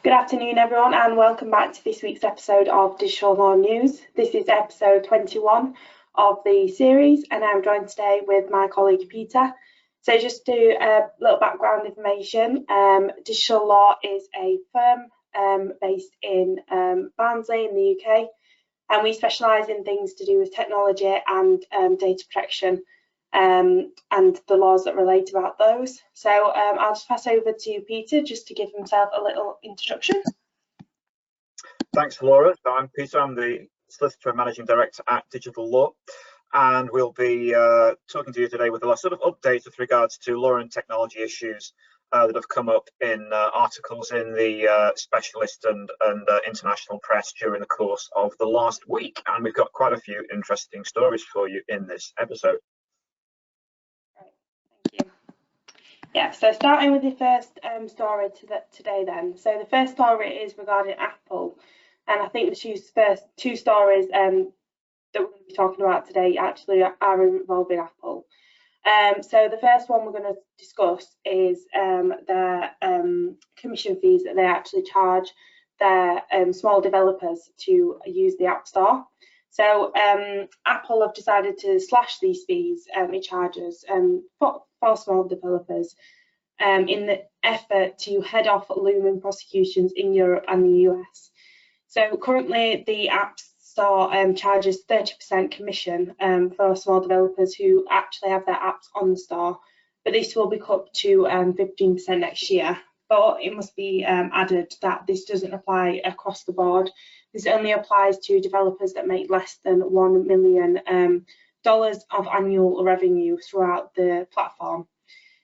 Good afternoon, everyone, and welcome back to this week's episode of Digital Law News. This is episode 21 of the series, and I'm joined today with my colleague Peter. So just to a little background information, Digital Law is a firm based in Barnsley in the UK, and we specialise in things to do with technology and data protection and the laws that relate about those. So I'll just pass over to Peter just to give himself a little introduction. Thanks, Laura. So I'm Peter. I'm the Solicitor and Managing Director at Digital Law, and we'll be talking to you today with a lot sort of updates with regards to law and technology issues that have come up in articles in the specialist and international press during the course of the last week. And we've got quite a few interesting stories for you in this episode. Thank you. Yeah, so starting with the first story today then. So the first story is regarding Apple, and I think the first two stories that we're going to be talking about today actually are involving Apple. So the first one we're going to discuss is their commission fees that they actually charge their small developers to use the App Store. So Apple have decided to slash these fees it charges for small developers in the effort to head off looming prosecutions in Europe and the US. So currently the App Store charges 30% commission for small developers who actually have their apps on the store, but this will be cut to 15% next year. But it must be added that this doesn't apply across the board. This only applies to developers that make less than $1 million of annual revenue throughout the platform.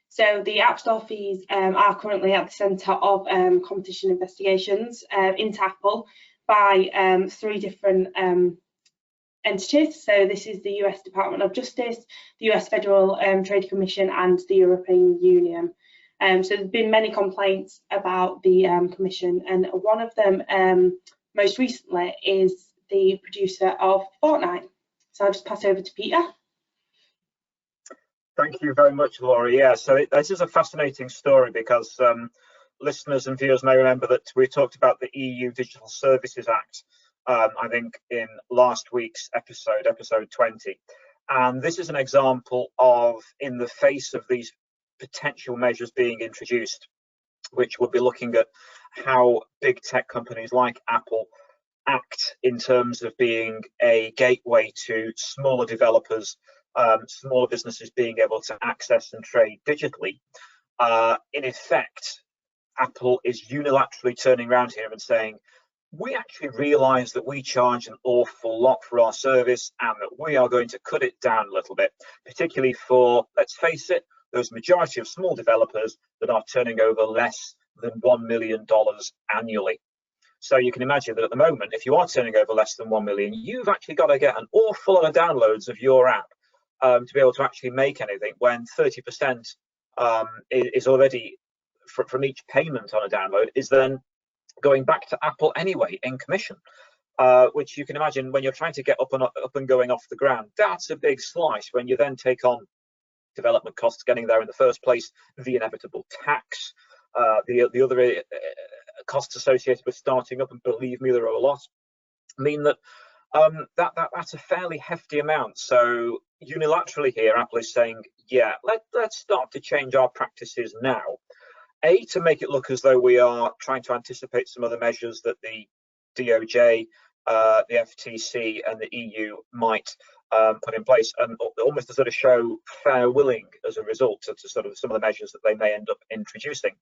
So the App Store fees are currently at the centre of competition investigations into Apple by three different entities. So this is the US Department of Justice, the US Federal Trade Commission, and the European Union. So there's been many complaints about the Commission, and one of them most recently is the producer of Fortnite. So I'll just pass over to Peter. Thank you very much, Laura. Yeah, so this is a fascinating story because listeners and viewers may remember that we talked about the EU Digital Services Act, I think in last week's episode 20. And this is an example of, in the face of these potential measures being introduced, which will be looking at how big tech companies like Apple act in terms of being a gateway to smaller developers, smaller businesses being able to access and trade digitally. In effect, Apple is unilaterally turning around here and saying, we actually realize that we charge an awful lot for our service and that we are going to cut it down a little bit, particularly for, let's face it, those majority of small developers that are turning over less than $1 million annually. So you can imagine that at the moment, if you are turning over less than 1 million, you've actually got to get an awful lot of downloads of your app to be able to actually make anything, when 30% is already from each payment on a download is then going back to Apple anyway in commission, which you can imagine when you're trying to get up and going off the ground. That's a big slice when you then take on development costs getting there in the first place, the inevitable tax, the other costs associated with starting up, and believe me, there are a lot, mean that that's a fairly hefty amount. So unilaterally here, Apple is saying, yeah, let's start to change our practices now. To make it look as though we are trying to anticipate some of the measures that the DOJ, the FTC, and the EU might put in place, and almost to sort of show fair willing as a result to sort of some of the measures that they may end up introducing.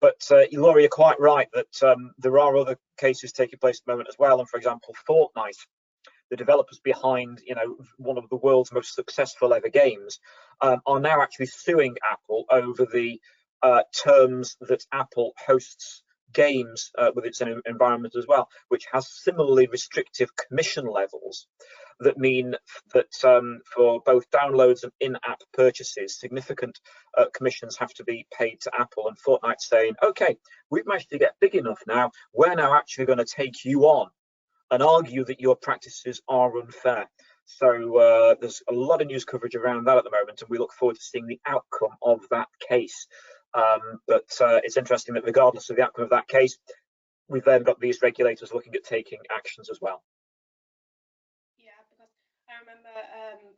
But Laura, you're quite right that there are other cases taking place at the moment as well. And for example, Fortnite, the developers behind, one of the world's most successful ever games, are now actually suing Apple over the terms that Apple hosts games with its environment as well, which has similarly restrictive commission levels that mean that for both downloads and in-app purchases, significant commissions have to be paid to Apple. And Fortnite saying, okay, we've managed to get big enough now, we're now actually going to take you on and argue that your practices are unfair. So there's a lot of news coverage around that at the moment, and we look forward to seeing the outcome of that case. But it's interesting that regardless of the outcome of that case, we've then got these regulators looking at taking actions as well. Yeah, because I remember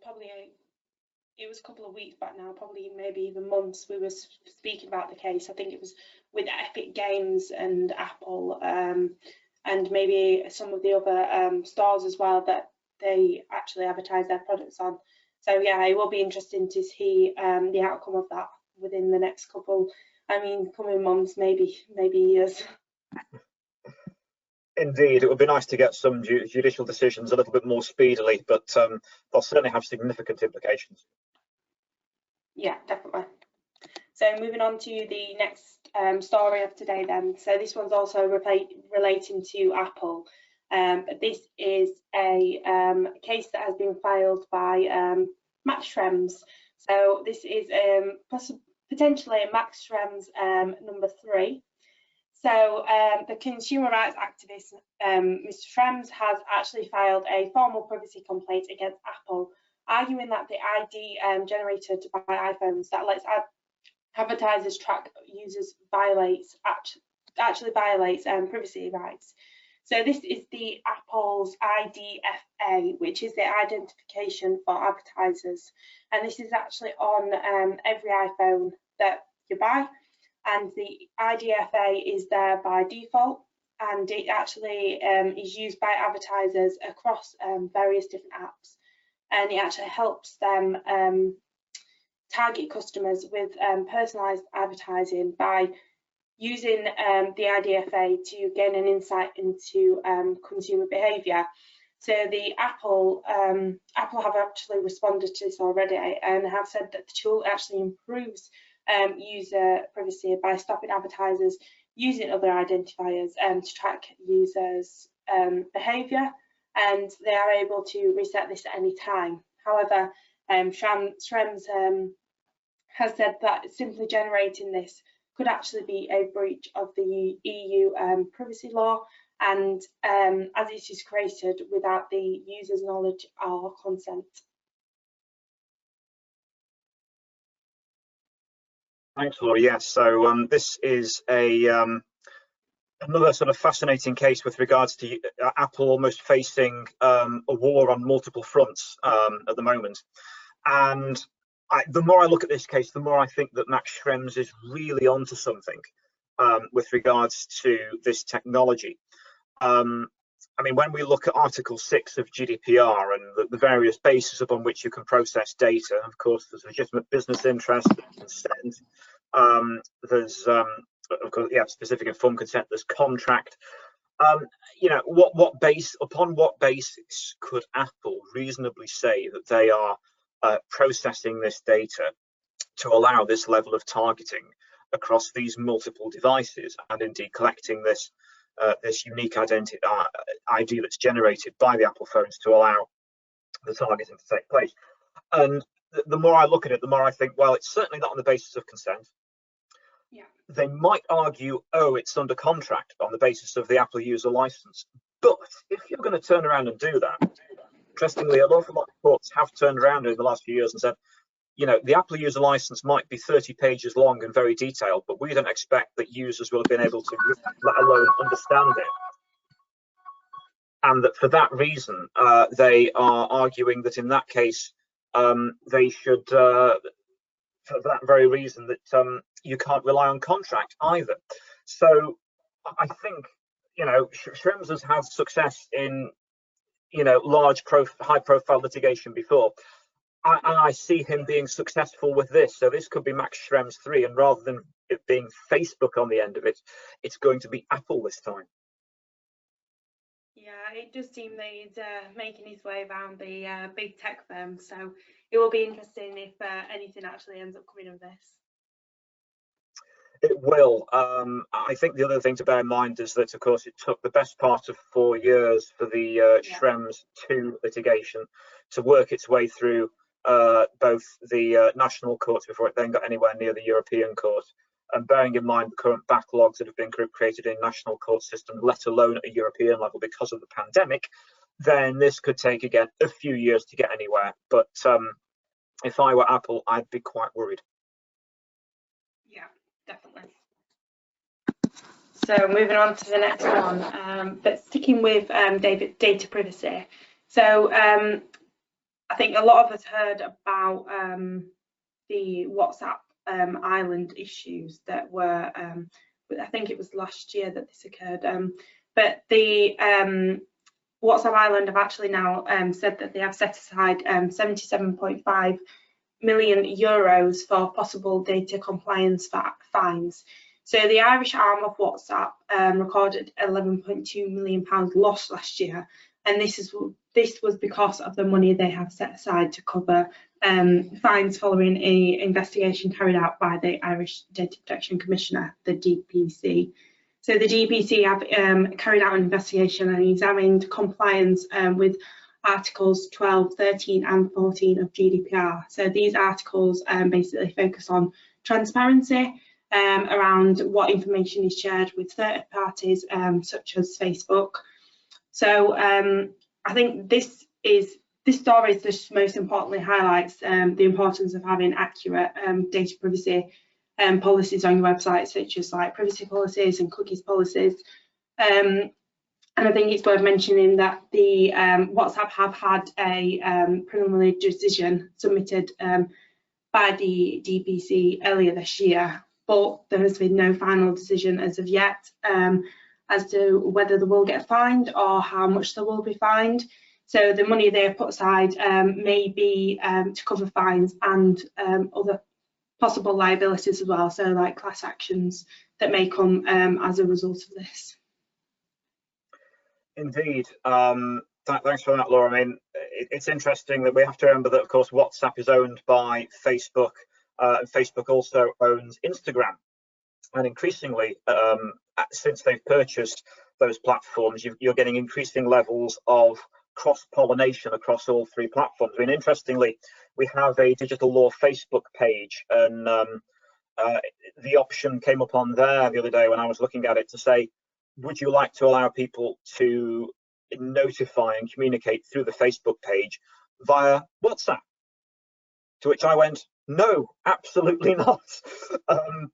probably it was a couple of weeks back now, probably maybe even months, we were speaking about the case. I think it was with Epic Games and Apple, and maybe some of the other stores as well that they actually advertise their products on. So yeah, it will be interesting to see the outcome of that within the next couple, coming months, maybe years. Indeed, it would be nice to get some judicial decisions a little bit more speedily, but they'll certainly have significant implications. Yeah, definitely. So moving on to the next story of today then. So this one's also relating to Apple. This is a case that has been filed by Max Schrems. So this is potentially Max Schrems number 3. So the consumer rights activist, Mr. Schrems, has actually filed a formal privacy complaint against Apple, arguing that the ID generated by iPhones that lets advertisers track users actually violates privacy rights. So this is the Apple's IDFA, which is the identification for advertisers, and this is actually on every iPhone that you buy. And the IDFA is there by default, and it actually is used by advertisers across various different apps, and it actually helps them target customers with personalised advertising by using the IDFA to gain an insight into consumer behaviour. So the Apple have actually responded to this already and have said that the tool actually improves user privacy by stopping advertisers using other identifiers to track users' behaviour, and they are able to reset this at any time. However, Schrems has said that simply generating this could actually be a breach of the EU privacy law, and as it is created without the user's knowledge or consent. Thanks, Laura. Yes, so this is another sort of fascinating case with regards to Apple almost facing a war on multiple fronts at the moment. And the more I look at this case, the more I think that Max Schrems is really onto something with regards to this technology. When we look at Article 6 of GDPR and the various bases upon which you can process data, of course, there's legitimate business interest, consent, there's of course, specific informed consent, there's contract. Upon what basis could Apple reasonably say that they are processing this data to allow this level of targeting across these multiple devices, and indeed collecting this unique ID that's generated by the Apple phones to allow the targeting to take place? And the more I look at it, the more I think, well, it's certainly not on the basis of consent. Yeah. They might argue, oh, it's under contract on the basis of the Apple user license. But if you're going to turn around and do that, interestingly, an awful lot of courts have turned around in the last few years and said, the Apple user license might be 30 pages long and very detailed, but we don't expect that users will have been able to, let alone understand it. And that for that reason, they are arguing that in that case, they should, for that very reason, that you can't rely on contract either. So I think, Schrems has had success in, high-profile litigation before. And I see him being successful with this. So this could be Max Schrems 3, and rather than it being Facebook on the end of it, it's going to be Apple this time. Yeah, it does seem that he's making his way around the big tech firms. So it will be interesting if anything actually ends up coming of this. It will. I think the other thing to bear in mind is that, of course, it took the best part of 4 years for the Schrems 2 litigation to work its way through both the national courts before it then got anywhere near the European court. And bearing in mind the current backlogs that have been created in national court systems, let alone at a European level because of the pandemic, then this could take, again, a few years to get anywhere. But if I were Apple, I'd be quite worried. Yeah, definitely. So moving on to the next one, but sticking with data privacy. So I think a lot of us heard about the WhatsApp island issues that were, I think it was last year that this occurred. But the WhatsApp Island have actually now said that they have set aside 77.5 million euros for possible data compliance fines. So the Irish arm of WhatsApp recorded £11.2 million loss last year, and this was because of the money they have set aside to cover fines following an investigation carried out by the Irish Data Protection Commissioner, the DPC. So the DPC have carried out an investigation and examined compliance with Articles 12, 13 and 14 of GDPR. So these articles basically focus on transparency around what information is shared with third parties such as Facebook. So I think this story just most importantly highlights the importance of having accurate data privacy policies on your website, such as like privacy policies and cookies policies. And I think it's worth mentioning that the WhatsApp have had a preliminary decision submitted by the DPC earlier this year, but there has been no final decision as of yet as to whether they will get fined or how much they will be fined. So the money they have put aside may be to cover fines and other possible liabilities as well, so like class actions that may come as a result of this. Indeed. Thanks for that, Laura. I mean, it's interesting that we have to remember that, of course, WhatsApp is owned by Facebook. Facebook also owns Instagram. And increasingly, since they've purchased those platforms, you're getting increasing levels of cross-pollination across all three platforms. I mean, interestingly, we have a Digital Law Facebook page, and the option came up on there the other day when I was looking at it to say, would you like to allow people to notify and communicate through the Facebook page via WhatsApp? To which I went, no, absolutely not,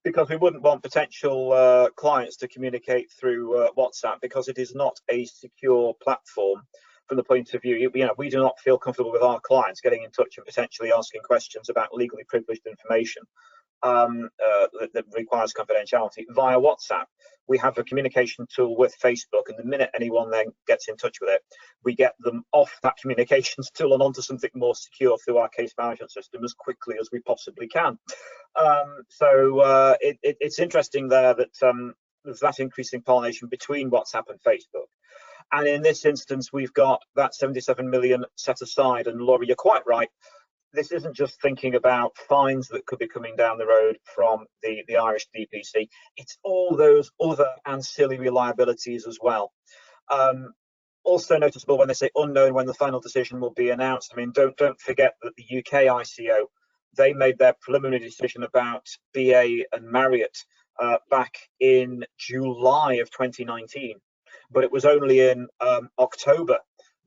because we wouldn't want potential clients to communicate through WhatsApp, because it is not a secure platform from the point of view, we do not feel comfortable with our clients getting in touch and potentially asking questions about legally privileged information that requires confidentiality via WhatsApp. We have a communication tool with Facebook, and the minute anyone then gets in touch with it, we get them off that communications tool and onto something more secure through our case management system as quickly as we possibly can. So it's interesting there that there's that increasing pollination between WhatsApp and Facebook. And in this instance, we've got that 77 million set aside. And Laura, you're quite right. This isn't just thinking about fines that could be coming down the road from the Irish DPC. It's all those other ancillary liabilities as well. Also noticeable when they say unknown when the final decision will be announced. I mean, don't forget that the UK ICO, they made their preliminary decision about BA and Marriott back in July of 2019. But it was only in October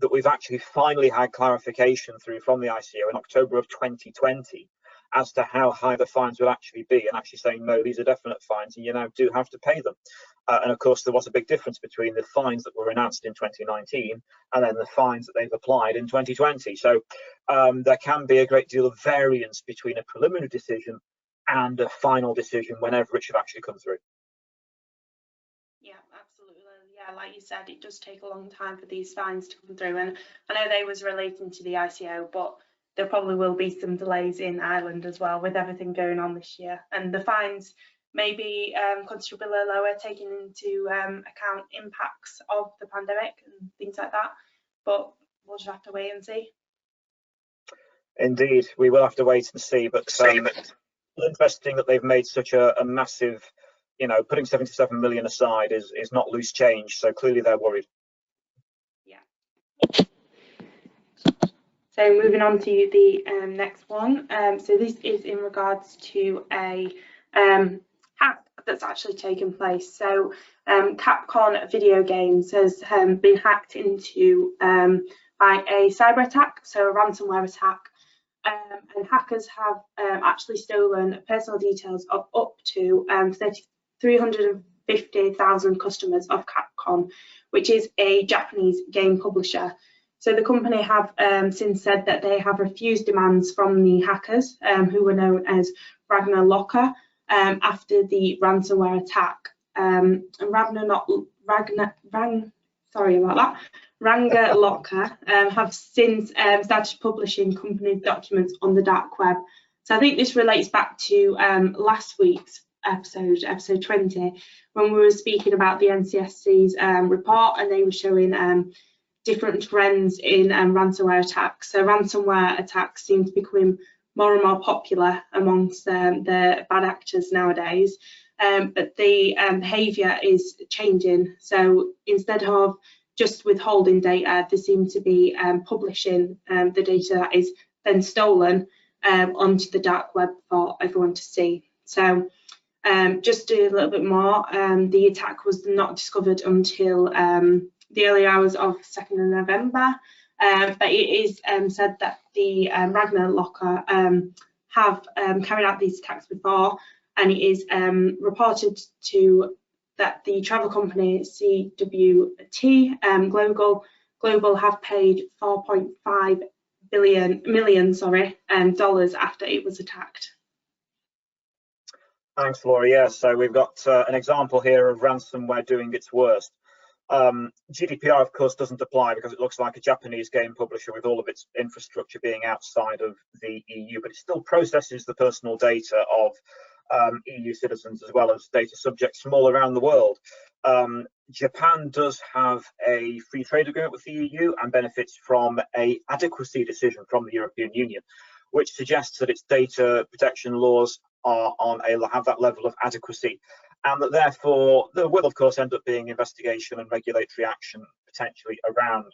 that we've actually finally had clarification through from the ICO in October of 2020 as to how high the fines would actually be, and actually saying, no, these are definite fines and you now do have to pay them. And of course, there was a big difference between the fines that were announced in 2019 and then the fines that they've applied in 2020. So there can be a great deal of variance between a preliminary decision and a final decision whenever it should actually come through. Yeah, absolutely. Yeah, like you said, it does take a long time for these fines to come through, and I know they was relating to the ICO, but there probably will be some delays in Ireland as well with everything going on this year, and the fines may be considerably lower, taking into account impacts of the pandemic and things like that, but we'll just have to wait and see. Indeed, we will have to wait and see, but interesting that they've made such a massive, putting 77 million aside is not loose change, so clearly they're worried. Yeah. So moving on to the next one. So this is in regards to a hack that's actually taken place. So Capcom video games has been hacked into by a cyber attack, so a ransomware attack. And hackers have actually stolen personal details of up to 50,000 customers of Capcom, which is a Japanese game publisher. So the company have since said that they have refused demands from the hackers, who were known as Ragnar Locker, after the ransomware attack. Ragnar Locker have since started publishing company documents on the dark web. So I think this relates back to last week's episode 20, when we were speaking about the NCSC's report, and they were showing different trends in ransomware attacks. So ransomware attacks seem to be becoming more and more popular amongst the bad actors nowadays, but the behaviour is changing. So instead of just withholding data, they seem to be publishing the data that is then stolen onto the dark web for everyone to see. So just a little bit more, the attack was not discovered until the early hours of 2nd of November, but it is said that the Ragnar Locker have carried out these attacks before, and it is reported to that the travel company CWT Global have paid $4.5 million dollars after it was attacked. Thanks, Laura. Yeah, so we've got an example here of ransomware doing its worst. GDPR, of course, doesn't apply because it looks like a Japanese game publisher with all of its infrastructure being outside of the EU, but it still processes the personal data of EU citizens as well as data subjects from all around the world. Japan does have a free trade agreement with the EU and benefits from an adequacy decision from the European Union, which suggests that its data protection laws have that level of adequacy, and that therefore there will of course end up being investigation and regulatory action potentially around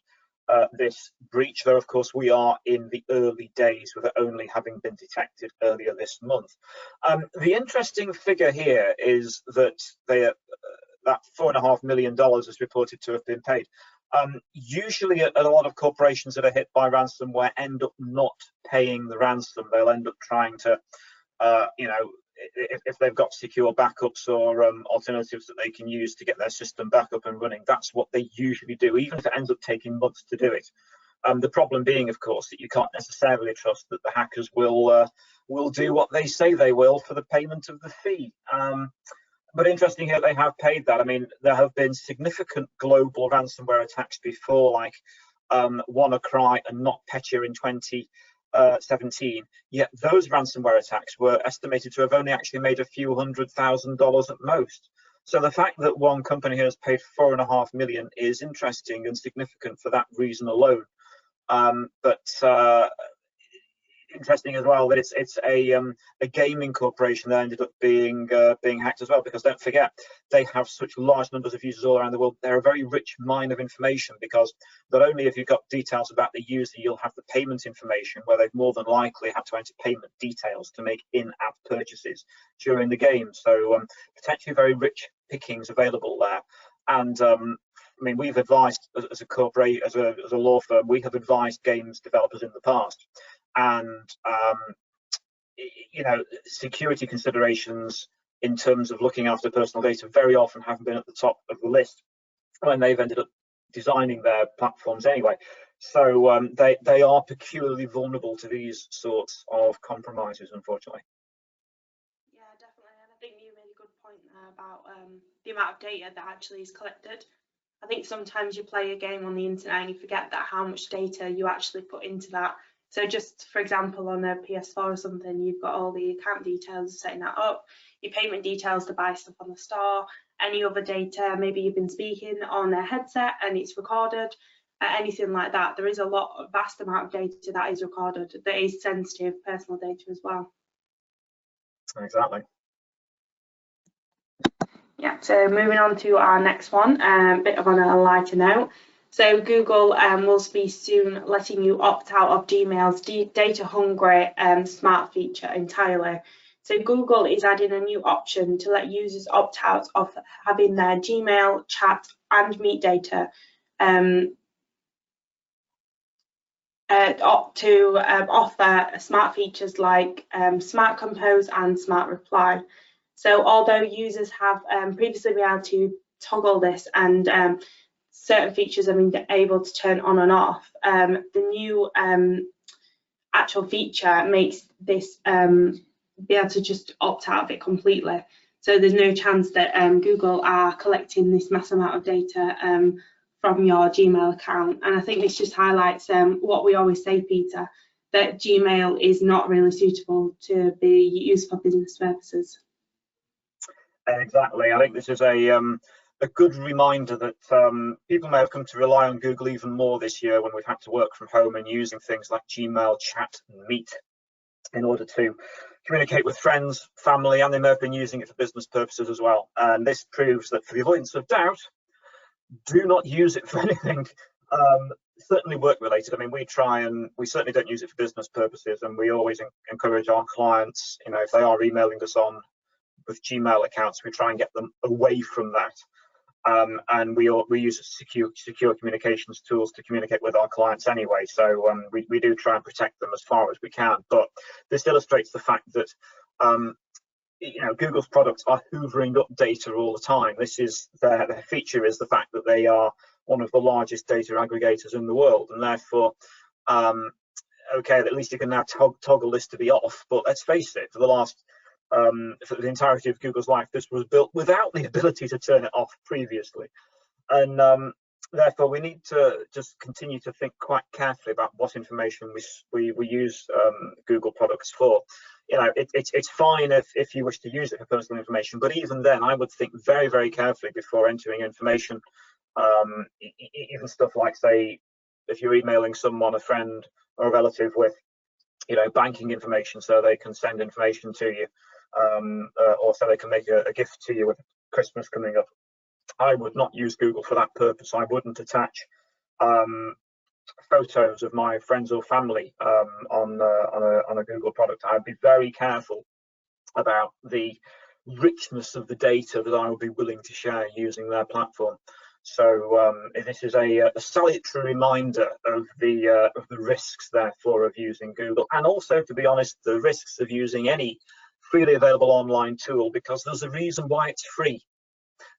this breach, though of course we are in the early days with it only having been detected earlier this month. The interesting figure here is that that $4.5 million is reported to have been paid. Usually a lot of corporations that are hit by ransomware end up not paying the ransom. They'll end up trying to if they've got secure backups or alternatives that they can use to get their system back up and running, that's what they usually do, even if it ends up taking months to do it. The problem being, of course, that you can't necessarily trust that the hackers will do what they say they will for the payment of the fee. But interesting here, they have paid that. I mean, there have been significant global ransomware attacks before, like WannaCry and NotPetya in 2017, yet those ransomware attacks were estimated to have only actually made a few $100,000 at most. So the fact that one company has paid $4.5 million is interesting and significant for that reason alone. But interesting as well that it's a gaming corporation that ended up being hacked as well, because don't forget, they have such large numbers of users all around the world. They're a very rich mine of information, because not only have you got details about the user, you'll have the payment information where they've more than likely had to enter payment details to make in-app purchases during the game. So potentially very rich pickings available there. And I mean, we've advised as a law firm, we have advised games developers in the past, and security considerations in terms of looking after personal data very often haven't been at the top of the list when they've ended up designing their platforms anyway. So they are peculiarly vulnerable to these sorts of compromises, unfortunately. Yeah, definitely. And I think you made a good point there about the amount of data that actually is collected. I think sometimes you play a game on the internet and you forget that how much data you actually put into that. So just for example, on a PS4 or something, you've got all the account details setting that up, your payment details to buy stuff on the store, any other data, maybe you've been speaking on a headset and it's recorded, anything like that. There is a vast amount of data that is recorded that is sensitive personal data as well. Exactly. Yeah, so moving on to our next one, a bit of on a lighter note. So Google will be soon letting you opt out of Gmail's data-hungry smart feature entirely. So Google is adding a new option to let users opt out of having their Gmail, chat, and Meet data offer smart features like Smart Compose and Smart Reply. So although users have previously been able to toggle this and certain features have been able to turn on and off, the new actual feature makes this be able to just opt out of it completely. So there's no chance that Google are collecting this mass amount of data from your Gmail account. And I think this just highlights what we always say, Peter, that Gmail is not really suitable to be used for business purposes. Exactly. I think this is a good reminder that people may have come to rely on Google even more this year when we've had to work from home and using things like Gmail, Chat, and Meet in order to communicate with friends, family, and they may have been using it for business purposes as well. And this proves that, for the avoidance of doubt, do not use it for anything certainly work related. I mean, we certainly don't use it for business purposes, and we always encourage our clients, you know, if they are emailing us on with Gmail accounts, we try and get them away from that. And we use secure communications tools to communicate with our clients anyway. So we do try and protect them as far as we can. But this illustrates the fact that you know, Google's products are hoovering up data all the time. This is their feature is the fact that they are one of the largest data aggregators in the world, and therefore, okay, at least you can now toggle this to be off. But let's face it, for the entirety of Google's life, this was built without the ability to turn it off previously, and therefore we need to just continue to think quite carefully about what information we use Google products for. You know, it's fine if you wish to use it for personal information, but even then, I would think very, very carefully before entering information. Even stuff like, say, if you're emailing someone, a friend or a relative, with, you know, banking information, so they can send information to you, or so they can make a gift to you with Christmas coming up. I would not use Google for that purpose. I wouldn't attach photos of my friends or family on a Google product. I'd be very careful about the richness of the data that I would be willing to share using their platform. So this is a salutary reminder of the risks, therefore, of using Google, and also, to be honest, the risks of using any freely available online tool, because there's a reason why it's free.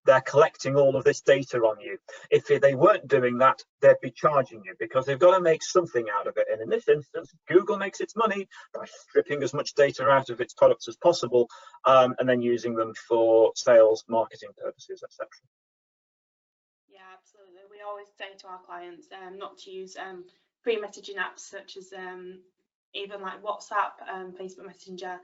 They're collecting all of this data on you. If they weren't doing that, they'd be charging you, because they've got to make something out of it. And in this instance, Google makes its money by stripping as much data out of its products as possible, and then using them for sales, marketing purposes, etc. Yeah, absolutely. We always say to our clients not to use free messaging apps such as even like WhatsApp, Facebook Messenger.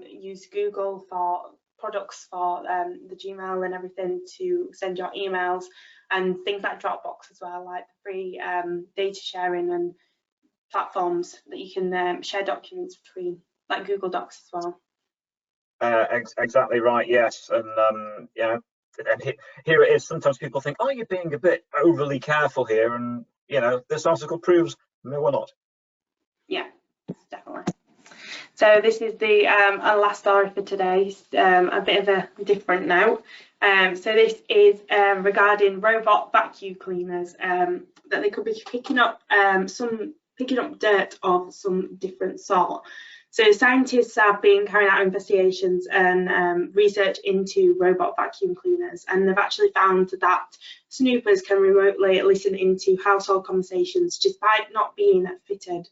Use Google for products for the Gmail and everything to send your emails, and things like Dropbox as well, like free data sharing and platforms that you can share documents between, like Google Docs as well. Exactly right. Yes, and yeah, and here it is. Sometimes people think, "Oh, you're being a bit overly careful here," and you know, this article proves no, we're not. Yeah, definitely. So this is the last story for today, a bit of a different note. So this is regarding robot vacuum cleaners, that they could be picking up dirt of some different sort. So scientists have been carrying out investigations and research into robot vacuum cleaners, and they've actually found that snoopers can remotely listen into household conversations despite not being fitted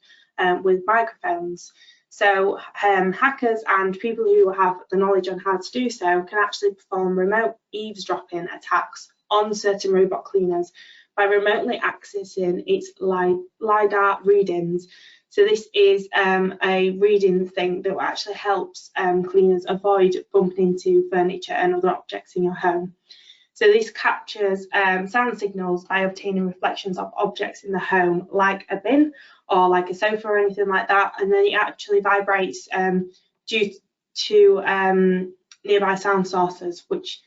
with microphones. So hackers and people who have the knowledge on how to do so can actually perform remote eavesdropping attacks on certain robot cleaners by remotely accessing its LiDAR readings. So this is a reading thing that actually helps cleaners avoid bumping into furniture and other objects in your home. So this captures sound signals by obtaining reflections of objects in the home, like a bin or like a sofa or anything like that, and then it actually vibrates due to nearby sound sources, which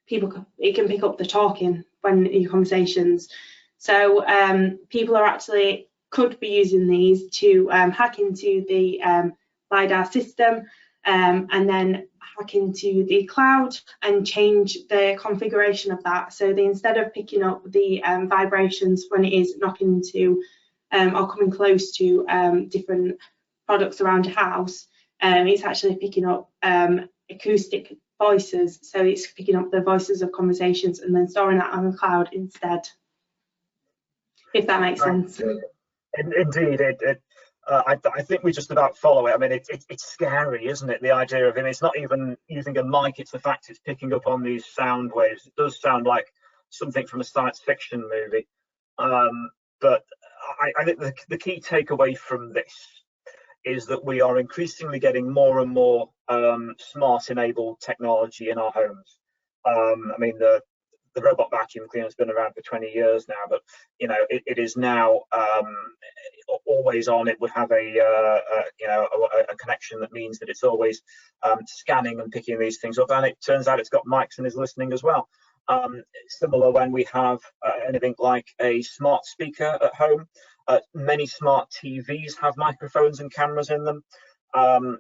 it can pick up the talking when in your conversations. So people are actually could be using these to hack into the LiDAR system and then hack into the cloud and change the configuration of that. So instead of picking up the vibrations when it is knocking into or coming close to different products around your house, it's actually picking up acoustic voices, so it's picking up the voices of conversations and then storing that on the cloud instead, if that makes sense. Indeed, I think we just about follow it. I mean, it's scary, isn't it? The idea of him, it's not even using a mic, it's the fact it's picking up on these sound waves. It does sound like something from a science fiction movie. But I think the key takeaway from this is that we are increasingly getting more and more smart enabled technology in our homes. I mean, the robot vacuum cleaner has been around for 20 years now, but you know, it is now always on. It would have a connection that means that it's always scanning and picking these things up, and it turns out it's got mics and is listening as well. Similar when we have anything like a smart speaker at home. Many smart TVs have microphones and cameras in them. And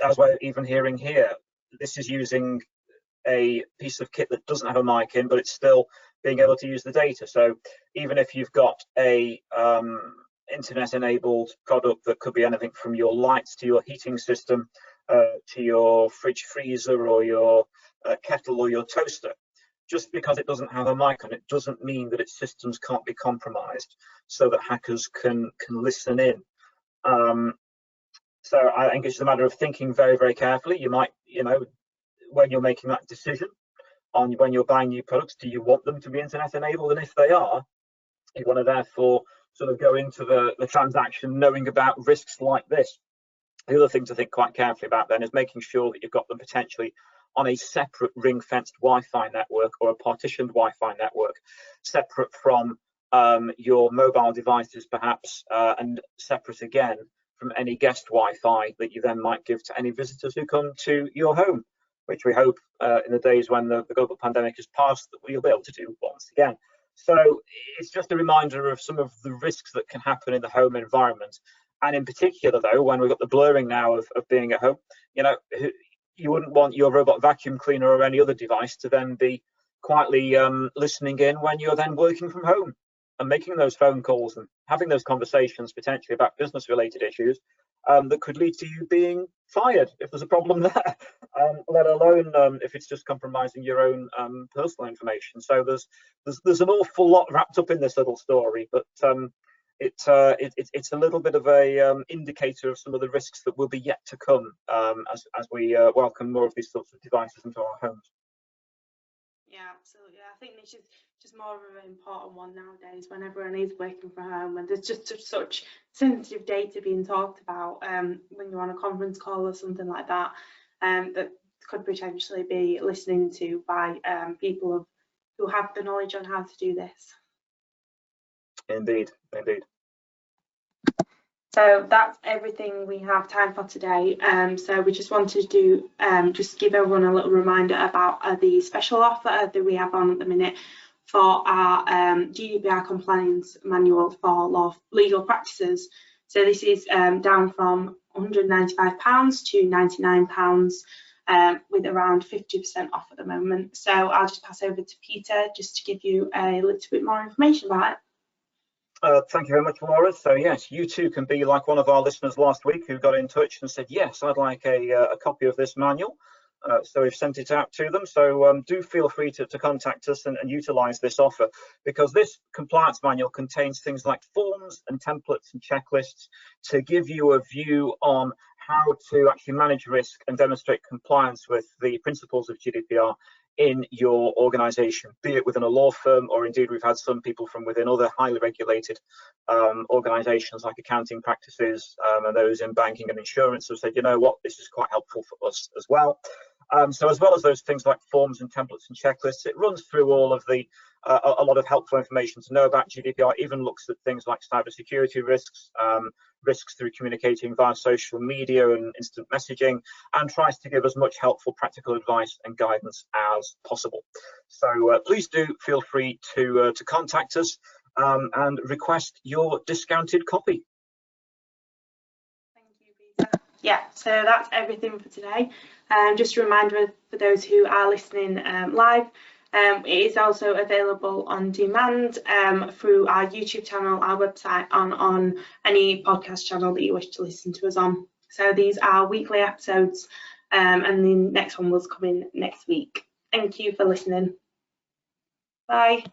as we're even hearing here, this is using a piece of kit that doesn't have a mic in, but it's still being able to use the data. So even if you've got a internet enabled product that could be anything from your lights to your heating system, to your fridge freezer or your kettle or your toaster, just because it doesn't have a mic on it doesn't mean that its systems can't be compromised so that hackers can listen in. So I think it's just a matter of thinking very, very carefully. You might, you know, when you're making that decision on when you're buying new products, do you want them to be internet enabled? And if they are, you want to therefore sort of go into the transaction knowing about risks like this. The other thing to think quite carefully about then is making sure that you've got them potentially on a separate ring-fenced Wi-Fi network or a partitioned Wi-Fi network, separate from your mobile devices perhaps, and separate again from any guest Wi-Fi that you then might give to any visitors who come to your home, which we hope in the days when the global pandemic has passed that we'll be able to do once again. So it's just a reminder of some of the risks that can happen in the home environment. And in particular, though, when we've got the blurring now of being at home, you know, you wouldn't want your robot vacuum cleaner or any other device to then be quietly listening in when you're then working from home and making those phone calls and having those conversations potentially about business related issues that could lead to you being fired if there's a problem there, let alone if it's just compromising your own personal information. So there's an awful lot wrapped up in this little story, but it's a little bit of a indicator of some of the risks that will be yet to come as we welcome more of these sorts of devices into our homes. Yeah, absolutely. I think this is just more of an important one nowadays when everyone is working from home and there's just such sensitive data being talked about when you're on a conference call or something like that, that could potentially be listening to by people who have the knowledge on how to do this. Indeed, indeed. So that's everything we have time for today. So we just wanted to just give everyone a little reminder about the special offer that we have on at the minute for our GDPR compliance manual for legal practices. So this is down from £195 to £99 with around 50% off at the moment. So I'll just pass over to Peter just to give you a little bit more information about it. Thank you very much, Laura. So yes, you too can be like one of our listeners last week who got in touch and said, yes, I'd like a copy of this manual. So we've sent it out to them. So do feel free to contact us and utilize this offer, because this compliance manual contains things like forms and templates and checklists to give you a view on how to actually manage risk and demonstrate compliance with the principles of GDPR in your organization, be it within a law firm, or indeed we've had some people from within other highly regulated organizations like accounting practices and those in banking and insurance have said, you know what, this is quite helpful for us as well. So as well as those things like forms and templates and checklists, it runs through all of the a lot of helpful information to know about GDPR, even looks at things like cybersecurity risks, risks through communicating via social media and instant messaging, and tries to give as much helpful practical advice and guidance as possible. So please do feel free to contact us and request your discounted copy. Thank you, Peter. Yeah, so that's everything for today. Just a reminder for those who are listening live, it is also available on demand through our YouTube channel, our website, and on any podcast channel that you wish to listen to us on. So these are weekly episodes and the next one was coming next week. Thank you for listening. Bye.